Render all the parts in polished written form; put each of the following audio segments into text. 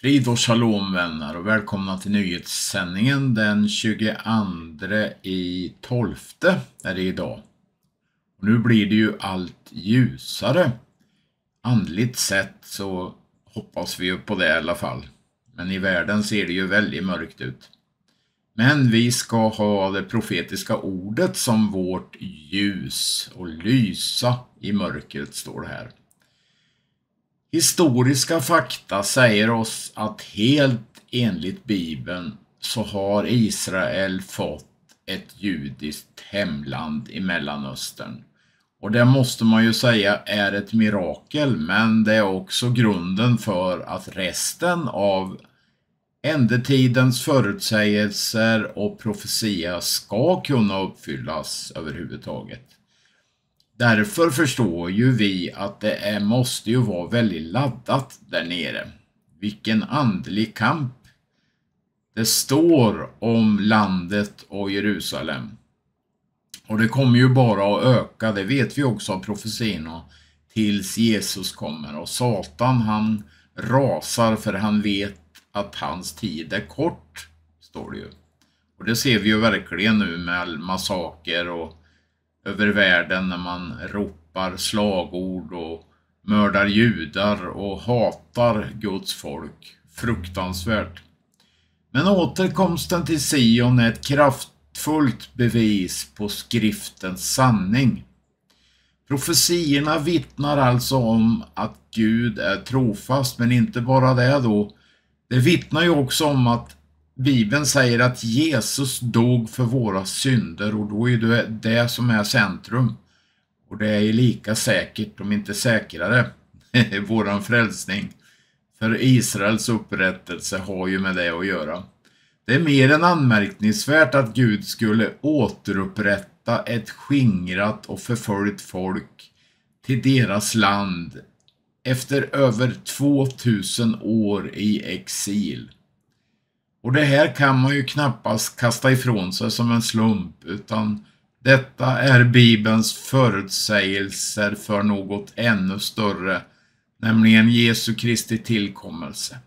Frid och shalom vänner och välkomna till nyhetssändningen den 22/12 är det idag. Och nu blir det ju allt ljusare. Andligt sett så hoppas vi ju på det i alla fall. Men i världen ser det ju väldigt mörkt ut. Men vi ska ha det profetiska ordet som vårt ljus och lysa i mörkret, står det här. Historiska fakta säger oss att helt enligt Bibeln så har Israel fått ett judiskt hemland i Mellanöstern. Och det måste man ju säga är ett mirakel, men det är också grunden för att resten av ändetidens förutsägelser och profetia ska kunna uppfyllas överhuvudtaget. Därför förstår ju vi att det måste ju vara väldigt laddat där nere. Vilken andlig kamp det står om landet och Jerusalem. Och det kommer ju bara att öka, det vet vi också av profetiorna, tills Jesus kommer. Och Satan han rasar för han vet att hans tid är kort, står det ju. Och det ser vi ju verkligen nu med all massaker och över världen när man ropar slagord och mördar judar och hatar Guds folk. Fruktansvärt. Men återkomsten till Sion är ett kraftfullt bevis på skriftens sanning. Profetierna vittnar alltså om att Gud är trofast, men inte bara det då. Det vittnar ju också om att Bibeln säger att Jesus dog för våra synder, och då är det det som är centrum. Och det är lika säkert, om inte säkrare, våran frälsning. För Israels upprättelse har ju med det att göra. Det är mer än anmärkningsvärt att Gud skulle återupprätta ett skingrat och förföljt folk till deras land efter över 2000 år i exil. Och det här kan man ju knappast kasta ifrån sig som en slump, utan detta är Bibelns förutsägelser för något ännu större, nämligen Jesu Kristi tillkommelse.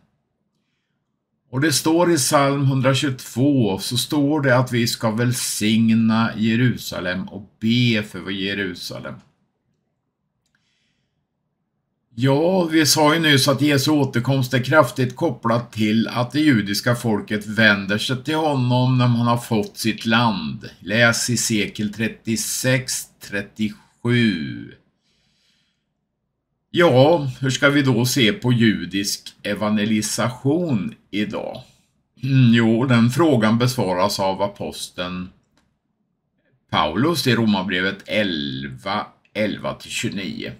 Och det står i psalm 122, så står det att vi ska välsigna Jerusalem och be för Jerusalem. Ja, vi sa ju nyss att Jesu återkomst är kraftigt kopplat till att det judiska folket vänder sig till honom när man har fått sitt land. Läs i sekel 36-37. Ja, hur ska vi då se på judisk evangelisation idag? Jo, den frågan besvaras av aposteln Paulus i Romarbrevet 11:11-29.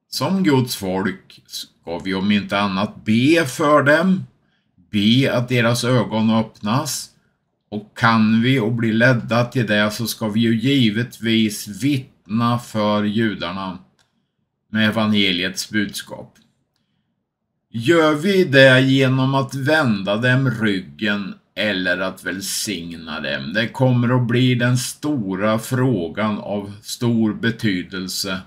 Som Guds folk ska vi om inte annat be för dem, be att deras ögon öppnas, och kan vi och bli ledda till det så ska vi ju givetvis vittna för judarna med evangeliets budskap. Gör vi det genom att vända dem ryggen eller att välsigna dem? Det kommer att bli den stora frågan av stor betydelse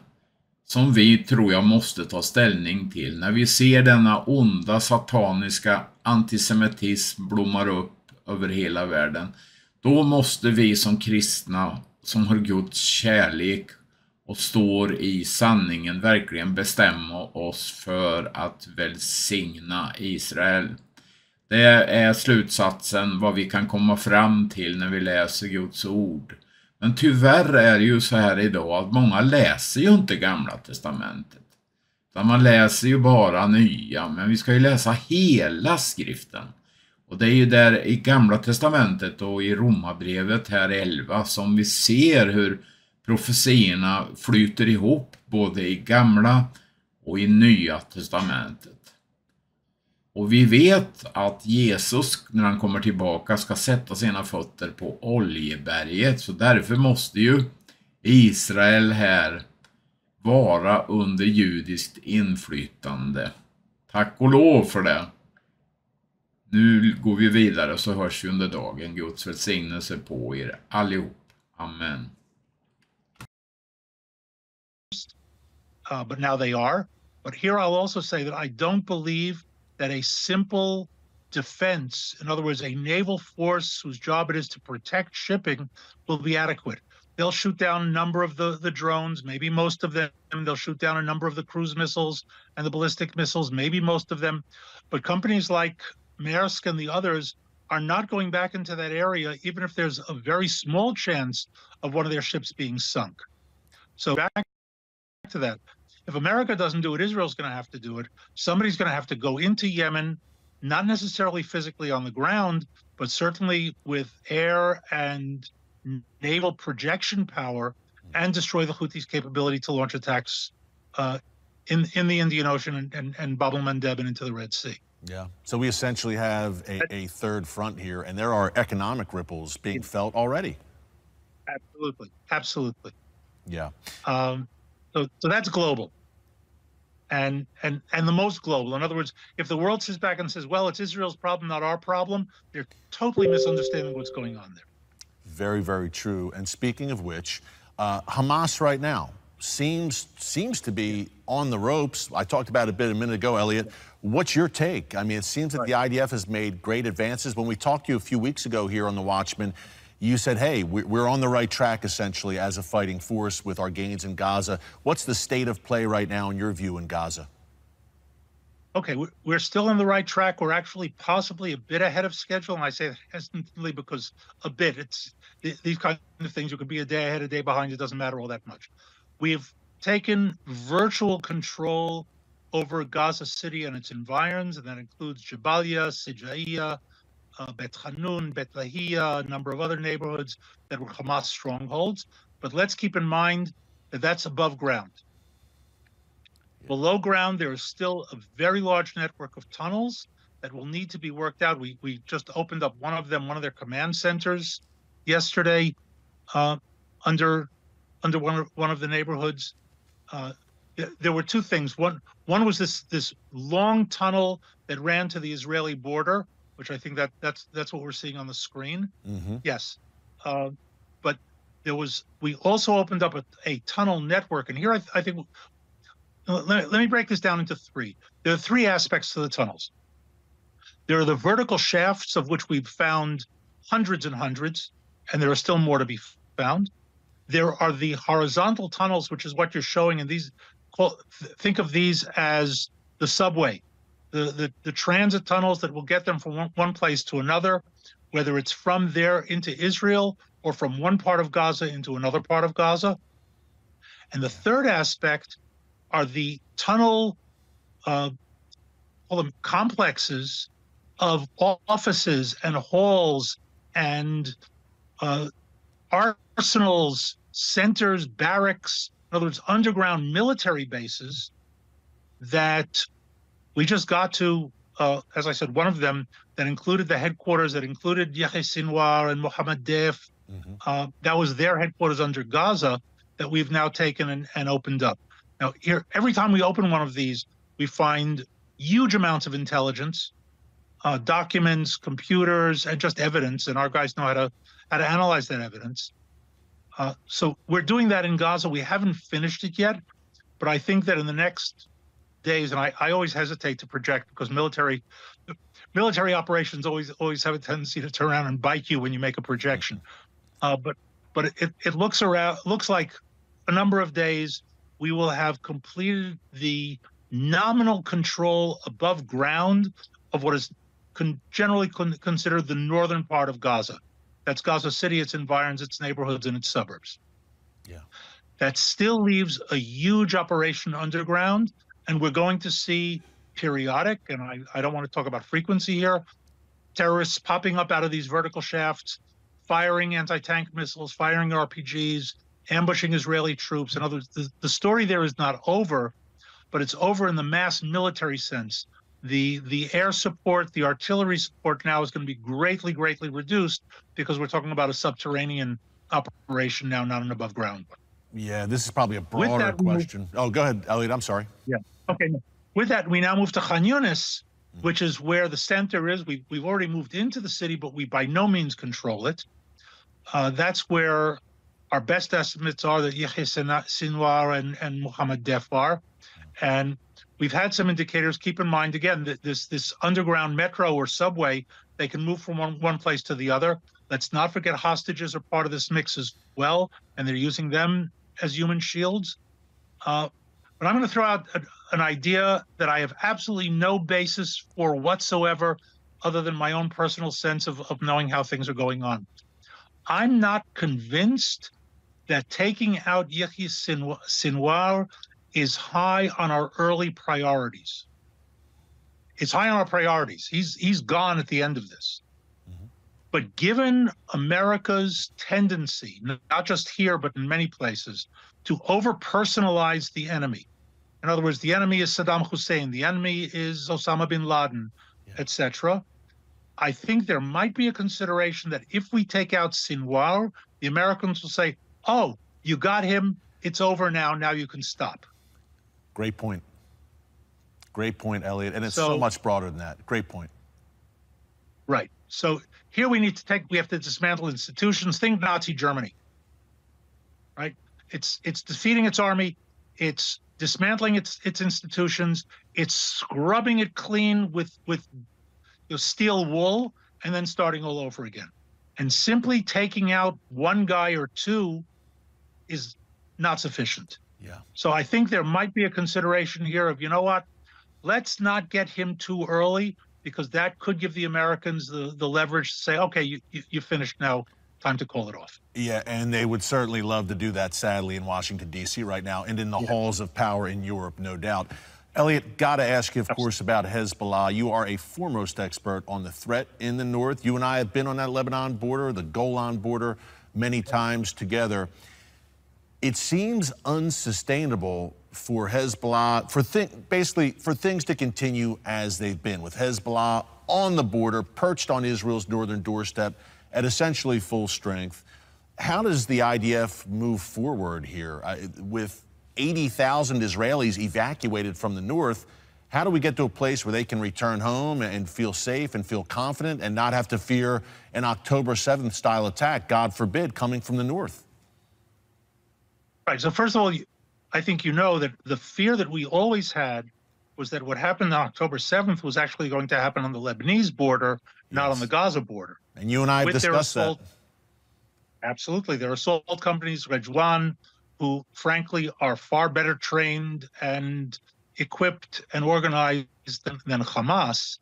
som vi tror jag måste ta ställning till när vi ser denna onda sataniska antisemitism blommar upp över hela världen. Då måste vi som kristna som har Guds kärlek och står i sanningen verkligen bestämma oss för att välsigna Israel. Det är slutsatsen vad vi kan komma fram till när vi läser Guds ord. Men tyvärr är det ju så här idag att många läser ju inte Gamla testamentet. Utan man läser ju bara nya, men vi ska ju läsa hela skriften. Och det är ju där i Gamla testamentet och i Romarbrevet här 11 som vi ser hur profetierna flyter ihop både i Gamla och i Nya testamentet. Och vi vet att Jesus när han kommer tillbaka ska sätta sina fötter på Oljeberget. Så därför måste ju Israel här vara under judiskt inflytande. Tack och lov för det. Nu går vi vidare så hörs vi under dagen. Guds välsignelse på er allihop. Amen. But now they are. But here I'll also say that I don't believe that a simple defense, in other words, a naval force whose job it is to protect shipping, will be adequate. They'll shoot down a number of the drones, maybe most of them. They'll shoot down a number of the cruise missiles and the ballistic missiles, maybe most of them. But companies like Maersk and the others are not going back into that area, even if there's a very small chance of one of their ships being sunk. So back to that. If America doesn't do it, Israel's going to have to do it. Somebody's going to have to go into Yemen, not necessarily physically on the ground, but certainly with air and naval projection power, and destroy the Houthis' capability to launch attacks in the Indian Ocean and Bab el-Mandeb and into the Red Sea. Yeah. So we essentially have a third front here, and there are economic ripples being felt already. Absolutely. Absolutely. Yeah. So that's global. And the most global. In other words, if the world sits back and says, well, it's Israel's problem, not our problem, they're totally misunderstanding what's going on there. Very, very true. And speaking of which, Hamas right now seems to be on the ropes. I talked about it a minute ago, Elliot. What's your take? I mean, it seems that the IDF has made great advances. When we talked to you a few weeks ago here on The Watchman, you said, hey, we're on the right track, essentially, as a fighting force with our gains in Gaza. What's the state of play right now, in your view, in Gaza? Okay, we're still on the right track. We're actually possibly a bit ahead of schedule, and I say that hesitantly because a bit. It's these kinds of things. You could be a day ahead, a day behind. It doesn't matter all that much. We've taken virtual control over Gaza City and its environs, and that includes Jabalia, Sijaiya, Bet Hanun, Bet Lahia, a number of other neighborhoods that were Hamas strongholds. But let's keep in mind that that's above ground. Below ground, there is still a very large network of tunnels that will need to be worked out. We just opened up one of them, one of their command centers yesterday, under one of the neighborhoods. There were two things. One was this long tunnel that ran to the Israeli border, which I think that's what we're seeing on the screen. Mm-hmm. Yes, but we also opened up a tunnel network, and here I think. Let me break this down into three. There are three aspects to the tunnels. There are the vertical shafts, of which we've found hundreds and hundreds, and there are still more to be found. There are the horizontal tunnels, which is what you're showing, and think of these as the subway, the transit tunnels that will get them from one place to another, whether it's from there into Israel or from one part of Gaza into another part of Gaza. And the third aspect are the tunnel complexes of offices and halls and arsenals, centers, barracks, in other words, underground military bases that we just got to, as I said, one of them that included the headquarters, that included Yahya Sinwar and Mohammed Def. Mm-hmm. That was their headquarters under Gaza that we've now taken and opened up. Now, here, every time we open one of these, we find huge amounts of intelligence, documents, computers, and just evidence. And our guys know how to analyze that evidence. So we're doing that in Gaza. We haven't finished it yet, but I think that in the next days, and I always hesitate to project because military operations always have a tendency to turn around and bite you when you make a projection. But it looks like a number of days. We will have completed the nominal control above ground of what is generally considered the northern part of Gaza. That's Gaza City, its environs, its neighborhoods, and its suburbs. Yeah. That still leaves a huge operation underground, and we're going to see periodic, and I don't want to talk about frequency here, terrorists popping up out of these vertical shafts, firing anti-tank missiles, firing RPGs, ambushing Israeli troops. In other words, the story there is not over, but it's over in the mass military sense. The air support, the artillery support now is going to be greatly, greatly reduced because we're talking about a subterranean operation now, not an above ground one. Yeah, this is probably a broader question. Oh, go ahead, Elliot. I'm sorry. Yeah. Okay. With that, we now move to Khan Yunis, which is where the center is. We've already moved into the city, but we by no means control it. That's where our best estimates are that Yahya Sinwar and Mohammed Def are. And we've had some indicators. Keep in mind, again, that this underground metro or subway, they can move from one place to the other. Let's not forget hostages are part of this mix as well, and they're using them as human shields. But I'm going to throw out an idea that I have absolutely no basis for whatsoever, other than my own personal sense of knowing how things are going on. I'm not convinced that taking out Yahya Sinwar is high on our early priorities. It's high on our priorities. He's gone at the end of this. But given America's tendency, not just here, but in many places, to over-personalize the enemy. In other words, the enemy is Saddam Hussein, the enemy is Osama bin Laden, etc. I think there might be a consideration that if we take out Sinwar, the Americans will say, oh, you got him, it's over now, now you can stop. Great point. Great point, Elliot. And it's so much broader than that. Great point. Right. So here we have to dismantle institutions. Think Nazi Germany, right? It's defeating its army. It's dismantling its institutions. It's scrubbing it clean with steel wool and then starting all over again. And simply taking out one guy or two is not sufficient. Yeah. So I think there might be a consideration here of, you know what, let's not get him too early, because that could give the Americans the leverage to say, okay, you finished now, time to call it off. Yeah, and they would certainly love to do that, sadly, in Washington, D.C. right now, and in the halls of power in Europe, no doubt. Elliot, got to ask you, of course, about Hezbollah. You are a foremost expert on the threat in the north. You and I have been on that Lebanon border, the Golan border, many times together. It seems unsustainable for Hezbollah, basically for things to continue as they've been, with Hezbollah on the border, perched on Israel's northern doorstep at essentially full strength. How does the IDF move forward here? With 80,000 Israelis evacuated from the north, how do we get to a place where they can return home and feel safe and feel confident and not have to fear an October 7th style attack, God forbid, coming from the north? Right. So first of all, I think you know that the fear that we always had was that what happened on October 7th was actually going to happen on the Lebanese border, not on the Gaza border. And you and I have discussed that. Absolutely. There are assault companies, Rejwan, who frankly are far better trained and equipped and organized than Hamas.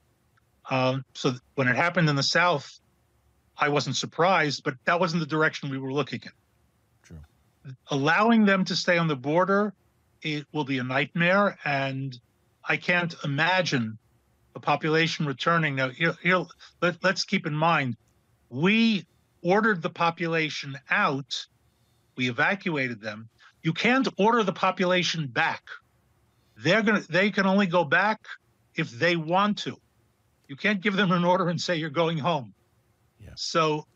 So when it happened in the south, I wasn't surprised, but that wasn't the direction we were looking in. True. Allowing them to stay on the border, it will be a nightmare, and I can't imagine the population returning. Now, let's keep in mind, we ordered the population out, we evacuated them. You can't order the population back. They can only go back if they want to. You can't give them an order and say you're going home. Yeah. So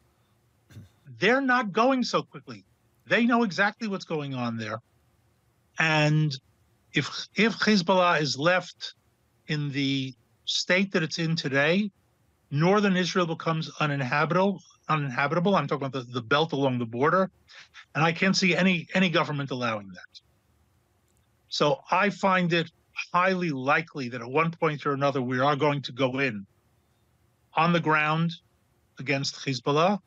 they're not going so quickly. They know exactly what's going on there. And if Hezbollah is left in the state that it's in today, northern Israel becomes uninhabitable. I'm talking about the belt along the border. And I can't see any government allowing that. So I find it highly likely that at one point or another we are going to go in on the ground against Hezbollah.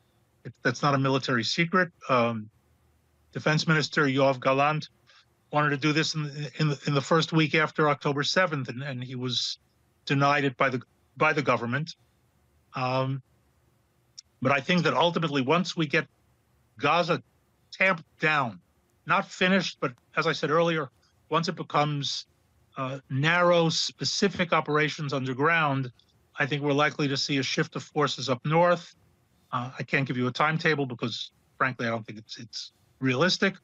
That's not a military secret. Defense Minister Yoav Gallant wanted to do this in the first week after October 7th, and he was denied it by the government. But I think that ultimately, once we get Gaza tamped down, not finished, but as I said earlier, once it becomes narrow, specific operations underground, I think we're likely to see a shift of forces up north. I can't give you a timetable because, frankly, I don't think it's realistic.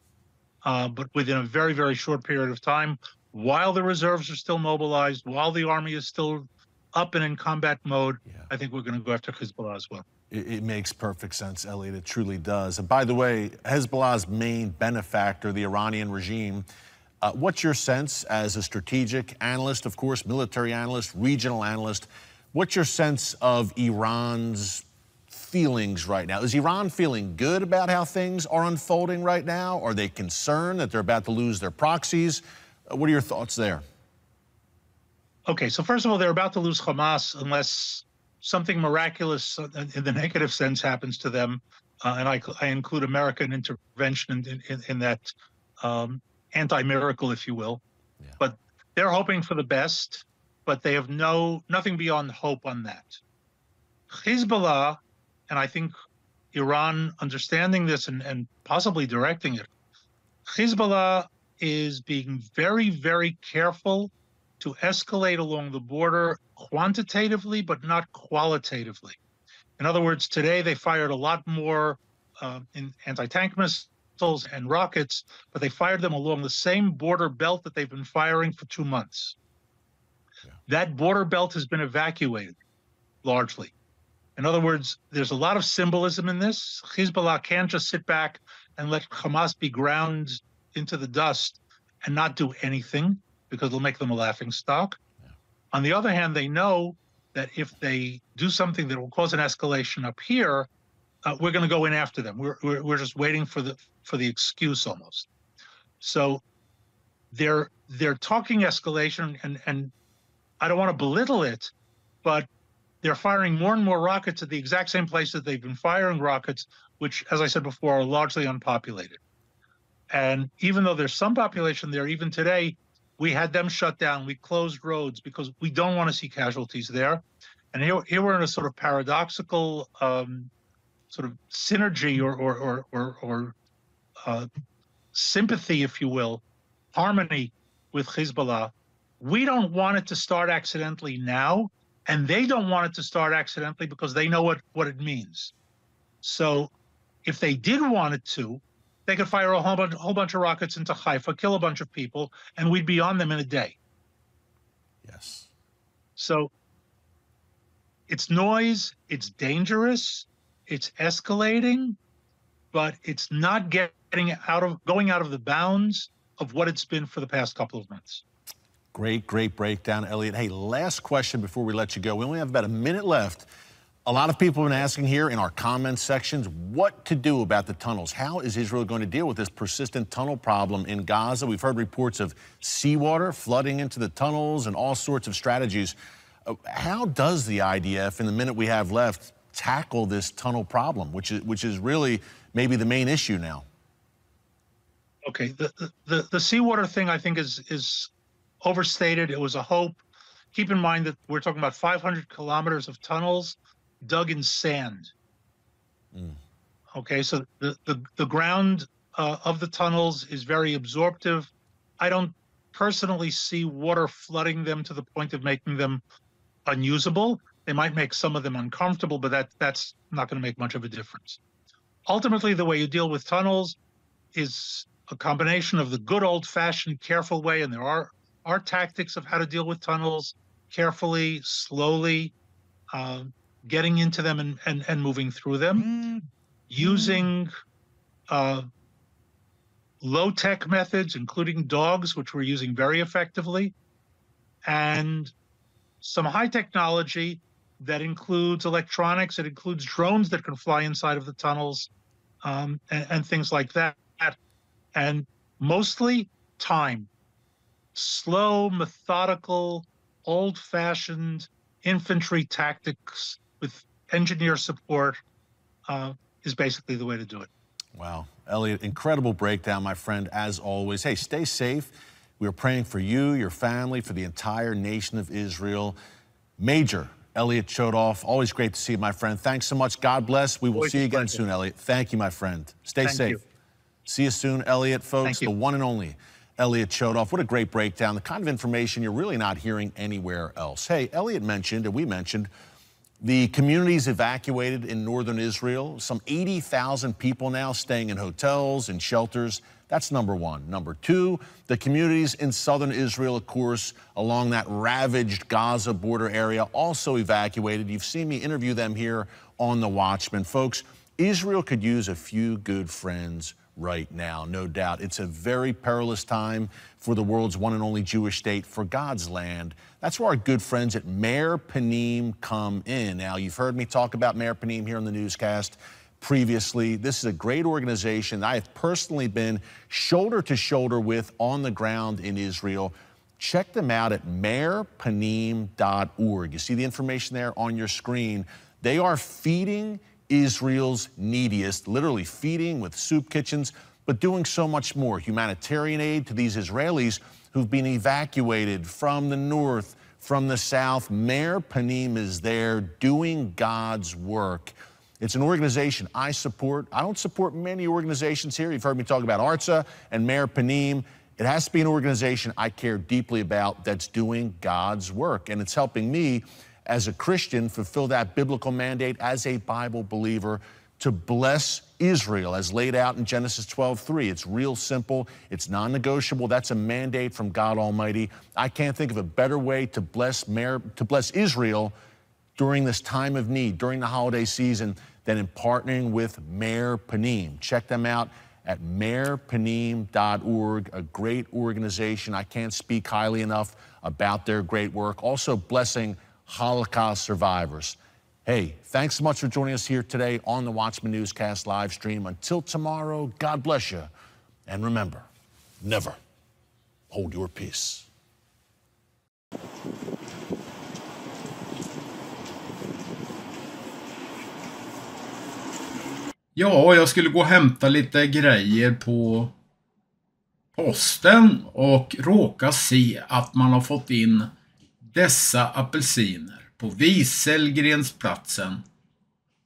But within a very, very short period of time, while the reserves are still mobilized, while the army is still up and in combat mode, I think we're going to go after Hezbollah as well. It makes perfect sense, Elliot. It truly does. And by the way, Hezbollah's main benefactor, the Iranian regime, what's your sense as a strategic analyst, of course, military analyst, regional analyst, what's your sense of Iran's feelings right now? Is Iran feeling good about how things are unfolding right now? Are they concerned that they're about to lose their proxies? What are your thoughts there? Okay, so first of all, they're about to lose Hamas unless something miraculous in the negative sense happens to them, and I include American intervention in that anti-miracle, if you will. Yeah. But they're hoping for the best, but they have nothing beyond hope on that. Hezbollah, and I think Iran understanding this and possibly directing it, Hezbollah is being very, very careful to escalate along the border quantitatively, but not qualitatively. In other words, today they fired a lot more in anti-tank missiles and rockets, but they fired them along the same border belt that they've been firing for 2 months. Yeah. That border belt has been evacuated, largely. In other words, there's a lot of symbolism in this. Hezbollah can't just sit back and let Hamas be ground into the dust and not do anything, because it'll make them a laughingstock. Yeah. On the other hand, they know that if they do something that will cause an escalation up here, we're going to go in after them. We're just waiting for the excuse almost. So they're talking escalation, and I don't want to belittle it, but they're firing more and more rockets at the exact same place that they've been firing rockets, which, as I said before, are largely unpopulated. And even though there's some population there, even today, we had them shut down. We closed roads because we don't want to see casualties there. And here we're in a sort of paradoxical sort of synergy or sympathy, if you will, harmony with Hezbollah. We don't want it to start accidentally now, and they don't want it to start accidentally because they know what it means. So if they did want it to, they could fire a whole bunch of rockets into Haifa, kill a bunch of people, and we'd be on them in a day. Yes. So it's noise, it's dangerous, it's escalating, but it's not going out of the bounds of what it's been for the past couple of months. Great breakdown, Elliot. Hey, last question before we let you go. We only have about a minute left. A lot of people have been asking here in our comments sections what to do about the tunnels. How is Israel going to deal with this persistent tunnel problem in Gaza? We've heard reports of seawater flooding into the tunnels and all sorts of strategies. How does the IDF, in the minute we have left, tackle this tunnel problem, which is really maybe the main issue now? Okay, the seawater thing I think is overstated. It was a hope. Keep in mind that we're talking about 500 kilometers of tunnels dug in sand. Okay, so the ground of the tunnels is very absorptive. I don't personally see water flooding them to the point of making them unusable. They might make some of them uncomfortable, but that's not going to make much of a difference. Ultimately, the way you deal with tunnels is a combination of the good old-fashioned careful way, and there are tactics of how to deal with tunnels carefully, slowly, getting into them and moving through them, using low-tech methods, including dogs, which we're using very effectively, and some high technology that includes electronics, it includes drones that can fly inside of the tunnels, and things like that. And mostly time. Slow, methodical, old-fashioned infantry tactics with engineer support is basically the way to do it. Wow. Elliot, incredible breakdown, my friend, as always. Hey, stay safe. We are praying for you, your family, for the entire nation of Israel. Major Elliot Chodoff, always great to see you, my friend. Thanks so much. God bless. We will see you again soon, Elliot. Thank you, my friend. Stay safe. See you soon, Elliot, folks. The one and only Elliot Chodoff. What a great breakdown. The kind of information you're really not hearing anywhere else. Hey, Elliot mentioned, and we mentioned, the communities evacuated in northern Israel. Some 80,000 people now staying in hotels and shelters. That's number one. Number two, the communities in southern Israel, of course, along that ravaged Gaza border area, also evacuated. You've seen me interview them here on The Watchman. Folks, Israel could use a few good friends right now, no doubt. It's a very perilous time for the world's one and only Jewish state, for God's land. That's where our good friends at Meir Panim come in. Now, you've heard me talk about Meir Panim here on the newscast previously. This is a great organization that I have personally been shoulder to shoulder with on the ground in Israel, check them out at meirpanim.org. You see the information there on your screen. They are feeding Israel's neediest, literally feeding with soup kitchens, but doing so much more. Humanitarian aid to these Israelis who've been evacuated from the north, from the south. Meir Panim is there doing God's work. It's an organization I support. I don't support many organizations here. You've heard me talk about ARTSA and Meir Panim. It has to be an organization I care deeply about that's doing God's work. And it's helping me as a Christian fulfill that biblical mandate as a Bible believer to bless Israel as laid out in Genesis 12:3. It's real simple. It's non-negotiable. That's a mandate from God Almighty. I can't think of a better way to bless Israel during this time of need, during the holiday season, than in partnering with Meir Panim. Check them out at meirpanim.org, a great organization. I can't speak highly enough about their great work. Also blessing Holocaust survivors. Hey, thanks so much for joining us here today on the Watchman Newscast live stream. Until tomorrow, God bless you. And remember, never hold your peace. Ja, jag skulle gå och hämta lite grejer på posten och råka se att man har fått in dessa apelsiner på Wieselgrensplatsen.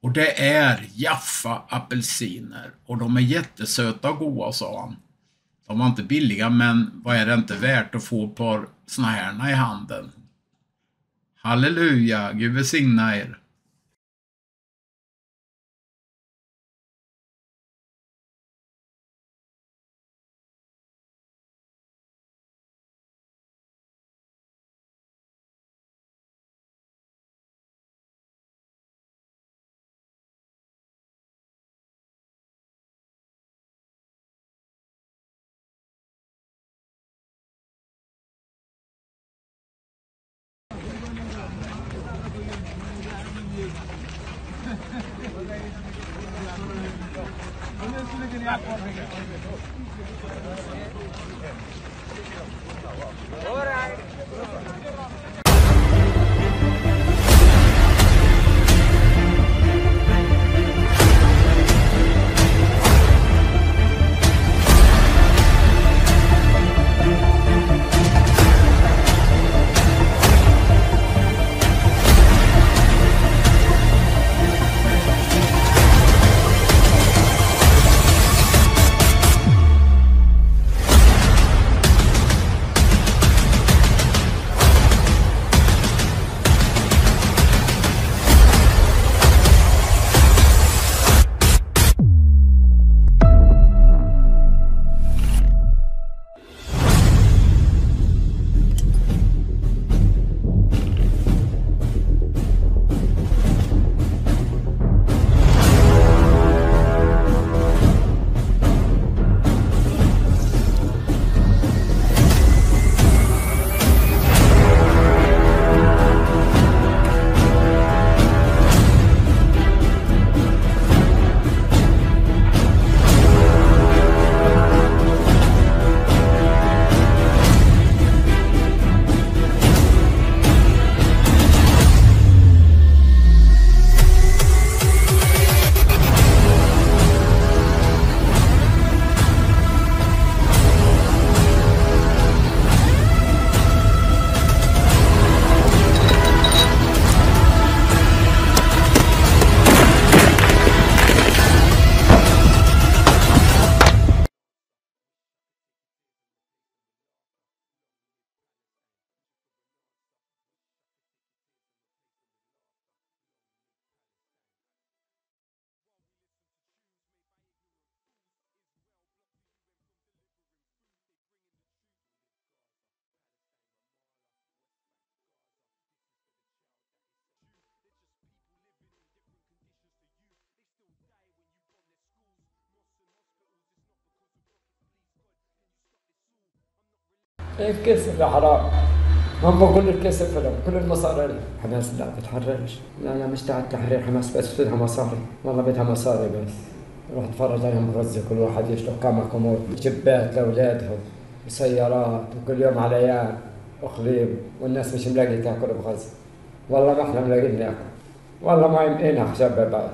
Och det är Jaffa apelsiner och de är jättesöta och goda, sa han. De var inte billiga, men vad är det inte värt att få ett par såna här i handen? Halleluja, Gud välsigna er. الكسب يا حرام، هم كل الكسب لهم، كل المصاري لهم. حماس لا بتحررش، لا أنا مش تاع التحرير. حماس بس بدها مصاري، والله بدها مصاري بس. روح اتفرج عليهم غزة، كل واحد يشتغل كام كومود، جبات لأولادهم، سيارات، وكل يوم عليان. اقليم والناس مش ملاقي تاكل بغزة. والله ما احنا ملاقيين ناكل، والله ما يمقينا شباب بعد.